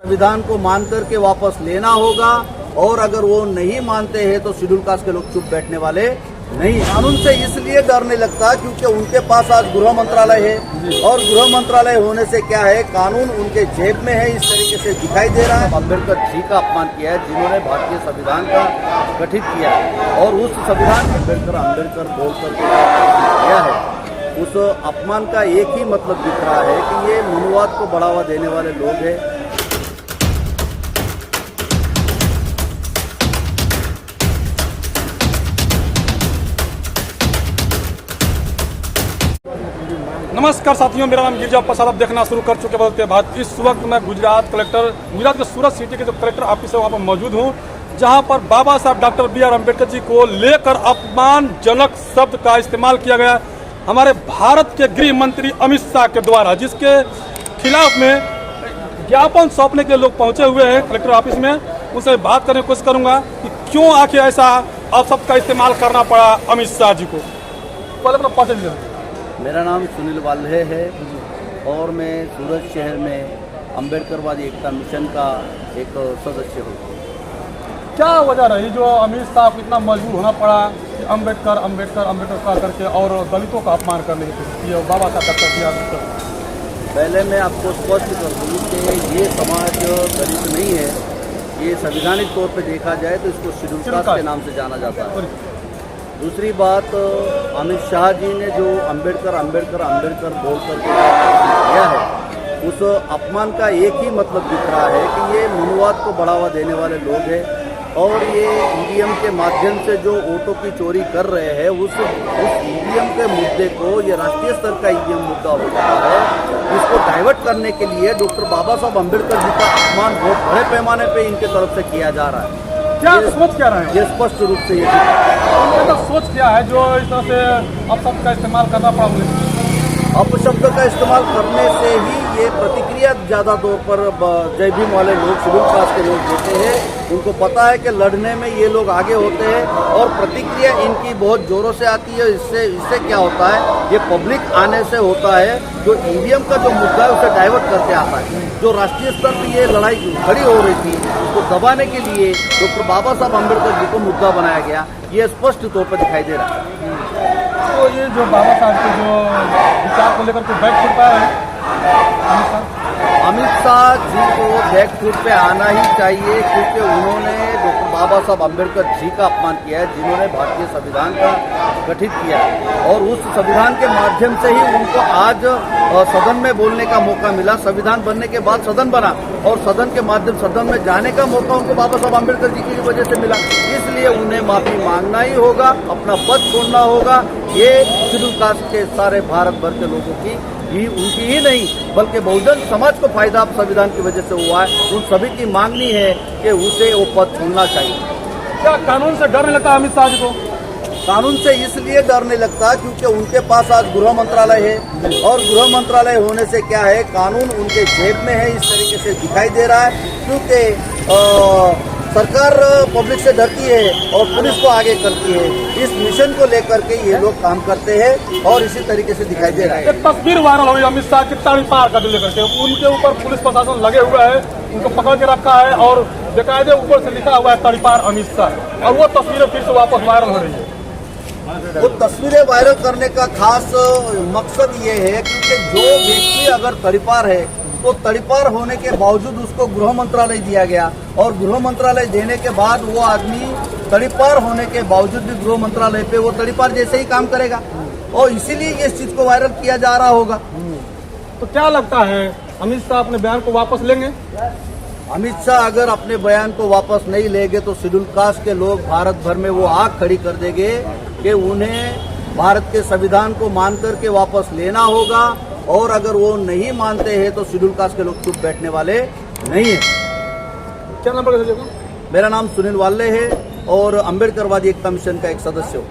संविधान को मान करके वापस लेना होगा और अगर वो नहीं मानते हैं तो शेड्यूल कास्ट के लोग चुप बैठने वाले नहीं। कानून से इसलिए डरने लगता क्योंकि उनके पास आज गृह मंत्रालय है और गृह मंत्रालय होने से क्या है, कानून उनके जेब में है, इस तरीके से दिखाई दे रहा है। अम्बेडकर जी का अपमान किया है जिन्होंने भारतीय संविधान का गठित किया और उस संविधान अम्बेडकर बोल करके किया है, उस अपमान का एक ही मतलब दिख रहा है कि ये मनुवाद को बढ़ावा देने वाले लोग हैं। नमस्कार साथियों, मेरा नाम गिरिजा प्रसाद। आप देखना शुरू कर चुके बदलते भारत। इस वक्त मैं गुजरात के सूरत सिटी के जो कलेक्टर ऑफिस है वहाँ पर मौजूद हूँ, जहाँ पर बाबा साहब doctor B are Ambedkar ji को लेकर अपमानजनक शब्द का इस्तेमाल किया गया हमारे भारत के गृह मंत्री अमित शाह के द्वारा, जिसके खिलाफ में ज्ञापन सौंपने के लोग पहुंचे हुए हैं कलेक्टर ऑफिस में। उनसे बात करने की कोशिश करूंगा कि क्यों आखिर ऐसा अपशब्द का इस्तेमाल करना पड़ा अमित शाह जी को। पहले अपना परिचय दीजिए। मेरा नाम सुनील वाल्हे है और मैं सूरत शहर में अम्बेडकरवादी एकता मिशन का एक सदस्य हूँ। क्या वजह रही जो अमित शाह को इतना मजबूर होना पड़ा कि अम्बेडकर अम्बेडकर अम्बेडकर कह करके और दलितों का अपमान करने की कोशिश की बाबा साहब डॉक्टर बी आर अम्बेडकर? पहले मैं आपको स्पष्ट कर दूँ कि ये समाज दलित नहीं है, ये संवैधानिक तौर पे देखा जाए तो इसको शेड्यूल कास्ट के नाम से जाना जाता है। दूसरी बात, अमित शाह जी ने जो अम्बेडकर अम्बेडकर अम्बेडकर बोल करके किया है, उस अपमान का एक ही मतलब दिख रहा है कि ये मनुवाद को बढ़ावा देने वाले लोग हैं और ये ईवीएम के माध्यम से जो वोटों की चोरी कर रहे हैं, उस ईवीएम के मुद्दे को, ये राष्ट्रीय स्तर का ईवीएम मुद्दा हो रहा है, इसको डाइवर्ट करने के लिए डॉक्टर बाबा साहब अम्बेडकर जी का अपमान बहुत बड़े पैमाने पर इनके तरफ से किया जा रहा है। क्या सोच क्या रहे हैं? ये स्पष्ट रूप से तो सोच क्या है जो इस तरह से अपशब्द का इस्तेमाल करना पड़ा उन्हें? अपशब्द का इस्तेमाल करने से ही ये प्रतिक्रिया ज़्यादा तौर पर जय भीम वाले लोग, शेड्यूल कास्ट के लोग देते हैं। उनको पता है कि लड़ने में ये लोग आगे होते हैं और प्रतिक्रिया इनकी बहुत ज़ोरों से आती है। इससे क्या होता है, ये पब्लिक आने से होता है। जो ईवीएम का जो मुद्दा है उसे डाइवर्ट करते आता है। जो राष्ट्रीय स्तर पर ये लड़ाई खड़ी हो रही थी, उसको दबाने के लिए डॉक्टर बाबा साहब अम्बेडकर जी को मुद्दा बनाया गया, ये स्पष्ट तौर पर दिखाई दे रहा है। तो ये जो बाबा साहब के जो विचार को लेकर के बैक फुट पाया है अमित शाह जी को बैक फुट पे आना ही चाहिए क्योंकि उन्होंने डॉक्टर बाबा साहब अम्बेडकर जी का अपमान किया है जिन्होंने भारतीय संविधान का गठित किया और उस संविधान के माध्यम से ही उनको आज सदन में बोलने का मौका मिला। संविधान बनने के बाद सदन बना और सदन के माध्यम सदन में जाने का मौका उनको बाबा साहब अम्बेडकर जी की वजह से मिला। इसलिए उन्हें माफी मांगना ही होगा, अपना पद छोड़ना होगा। ये शेड्यूल कास्ट के सारे भारत भर के लोगों की उनकी ही नहीं बल्कि बहुजन समाज को फायदा संविधान की वजह से हुआ है। उन सभी की मांगनी है कि उसे वो पद छोड़ना चाहिए। क्या कानून से डरने लगता अमित शाह जी को? कानून से इसलिए डरने लगता क्योंकि उनके पास आज गृह मंत्रालय है और गृह मंत्रालय होने से क्या है, कानून उनके जेब में है, इस तरीके से दिखाई दे रहा है। क्योंकि सरकार पब्लिक से डरती है और पुलिस को आगे करती है। इस मिशन को लेकर के ये लोग काम करते हैं और इसी तरीके से दिखाई दे रहा है। एक तस्वीर वायरल हुई अमित शाह की तड़ीपार का लेकर के, उनके ऊपर पुलिस प्रशासन लगे हुए है, उनको पकड़ के रखा है और बेकायदे ऊपर से लिखा हुआ है तड़ीपार अमित शाह, और वो तस्वीरें फिर से वापस वायरल हो रही है। वो तस्वीरें वायरल करने का खास मकसद ये है क्योंकि जो व्यक्ति अगर तड़ीपार है तो तड़ीपार होने के बावजूद उसको गृह मंत्रालय दिया गया और गृह मंत्रालय देने के बाद वो आदमी तड़ीपार होने के बावजूद भी गृह मंत्रालय पे वो तड़ीपार जैसे ही काम करेगा और इसीलिए इस चीज को वायरल किया जा रहा होगा। तो क्या लगता है अमित शाह अपने बयान को वापस लेंगे? अमित शाह अगर अपने बयान को वापस नहीं लेंगे तो शेड्यूल कास्ट के लोग भारत भर में वो आग खड़ी कर देंगे कि उन्हें भारत के संविधान को मान करके वापस लेना होगा और अगर वो नहीं मानते हैं तो शेड्यूल कास्ट के लोग चुप बैठने वाले नहीं है। क्या नंबर है? मेरा नाम सुनील वाल्हे है और अम्बेडकरवादी एकता मिशन का एक सदस्य हूँ।